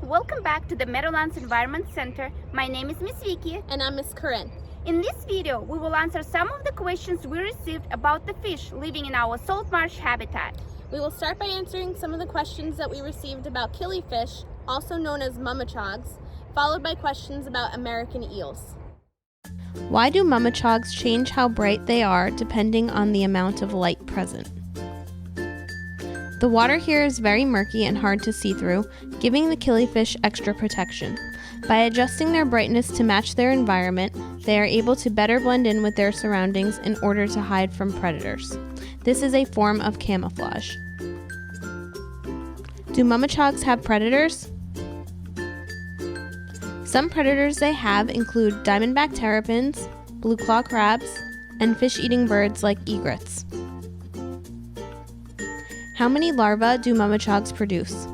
welcome back to the Meadowlands Environment Center. My name is Miss Vicki. And I'm Miss Coryn. In this video, we will answer some of the questions we received about the fish living in our salt marsh habitat. We will start by answering some of the questions that we received about killifish, also known as mummichogs, followed by questions about American eels. Why do mummichogs change how bright they are depending on the amount of light present? The water here is very murky and hard to see through, giving the killifish extra protection. By adjusting their brightness to match their environment, they are able to better blend in with their surroundings in order to hide from predators. This is a form of camouflage. Do mummichogs have predators? Some predators they have include diamondback terrapins, blue claw crabs, and fish-eating birds like egrets. How many larvae do mummichogs produce?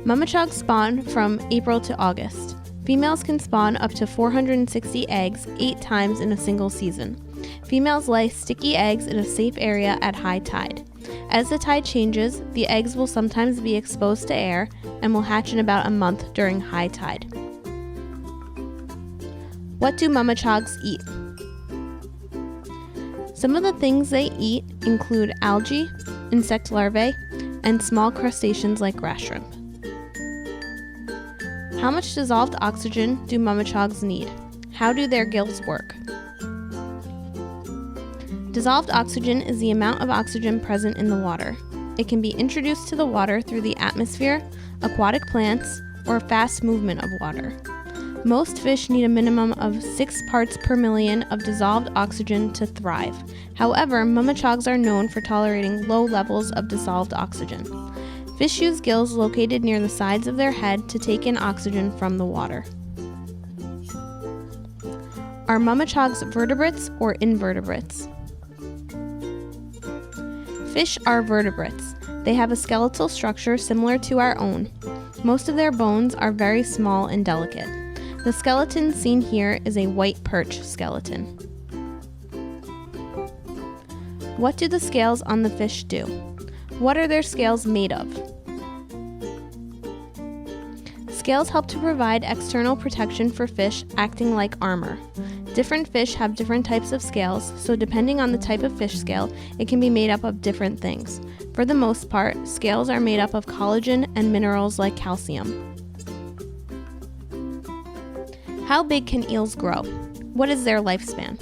Mummichogs spawn from April to August. Females can spawn up to 460 eggs 8 times in a single season. Females lay sticky eggs in a safe area at high tide. As the tide changes, the eggs will sometimes be exposed to air and will hatch in about a month during high tide. What do mummichogs eat? Some of the things they eat include algae, insect larvae, and small crustaceans like grass shrimp. How much dissolved oxygen do mummichogs need? How do their gills work? Dissolved oxygen is the amount of oxygen present in the water. It can be introduced to the water through the atmosphere, aquatic plants, or fast movement of water. Most fish need a minimum of 6 parts per million of dissolved oxygen to thrive. However, mummichogs are known for tolerating low levels of dissolved oxygen. Fish use gills located near the sides of their head to take in oxygen from the water. Are mummichogs vertebrates or invertebrates? Fish are vertebrates. They have a skeletal structure similar to our own. Most of their bones are very small and delicate. The skeleton seen here is a white perch skeleton. What do the scales on the fish do? What are their scales made of? Scales help to provide external protection for fish, acting like armor. Different fish have different types of scales, so depending on the type of fish scale, it can be made up of different things. For the most part, scales are made up of collagen and minerals like calcium. How big can eels grow? What is their lifespan?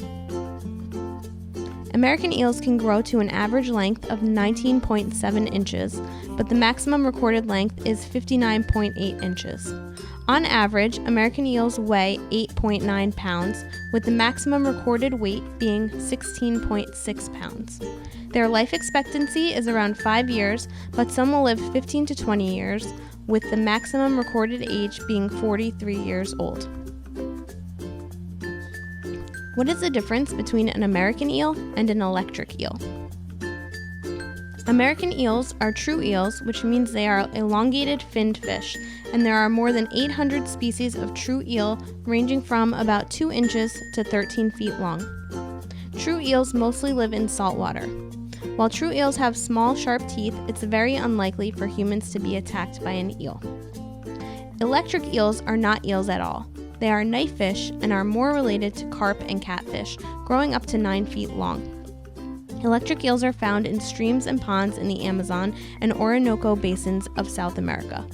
American eels can grow to an average length of 19.7 inches, but the maximum recorded length is 59.8 inches. On average, American eels weigh 8.9 pounds, with the maximum recorded weight being 16.6 pounds. Their life expectancy is around 5 years, but some will live 15 to 20 years, with the maximum recorded age being 43 years old. What is the difference between an American eel and an electric eel? American eels are true eels, which means they are elongated finned fish, and there are more than 800 species of true eel ranging from about 2 inches to 13 feet long. True eels mostly live in saltwater. While true eels have small, sharp teeth, it's very unlikely for humans to be attacked by an eel. Electric eels are not eels at all. They are knife fish and are more related to carp and catfish, growing up to 9 feet long. Electric eels are found in streams and ponds in the Amazon and Orinoco basins of South America.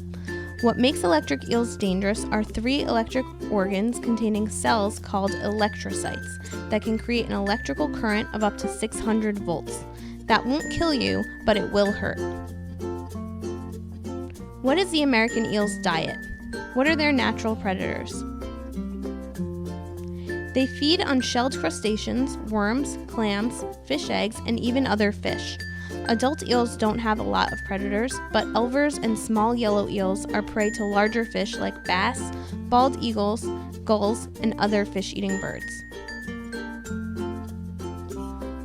What makes electric eels dangerous are 3 electric organs containing cells called electrocytes that can create an electrical current of up to 600 volts. That won't kill you, but it will hurt. What is the American eel's diet? What are their natural predators? They feed on shelled crustaceans, worms, clams, fish eggs, and even other fish. Adult eels don't have a lot of predators, but elvers and small yellow eels are prey to larger fish like bass, bald eagles, gulls, and other fish-eating birds.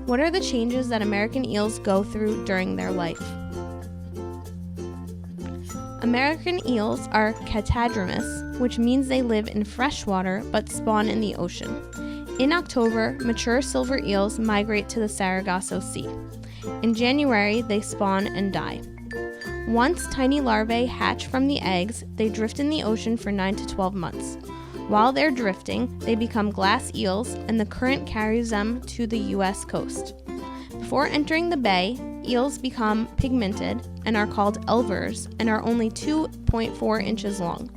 What are the changes that American eels go through during their life? American eels are catadromous, which means they live in fresh water but spawn in the ocean. In October, mature silver eels migrate to the Sargasso Sea. In January, they spawn and die. Once tiny larvae hatch from the eggs, they drift in the ocean for 9 to 12 months. While they're drifting, they become glass eels, and the current carries them to the U.S. coast. Before entering the bay, eels become pigmented and are called elvers and are only 2.4 inches long.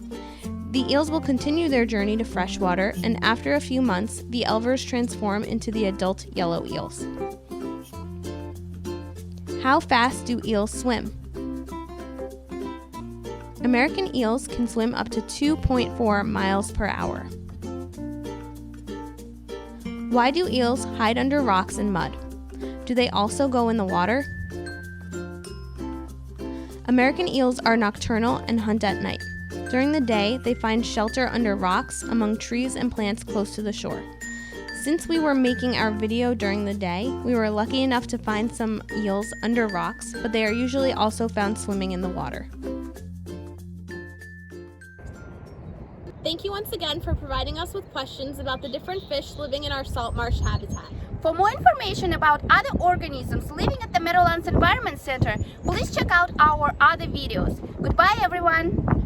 The eels will continue their journey to freshwater, and after a few months, the elvers transform into the adult yellow eels. How fast do eels swim? American eels can swim up to 2.4 miles per hour. Why do eels hide under rocks and mud? Do they also go in the water? American eels are nocturnal and hunt at night. During the day, they find shelter under rocks, among trees and plants close to the shore. Since we were making our video during the day, we were lucky enough to find some eels under rocks, but they are usually also found swimming in the water. Thank you once again for providing us with questions about the different fish living in our salt marsh habitat. For more information about other organisms living at the Meadowlands Environment Center, please check out our other videos. Goodbye, everyone!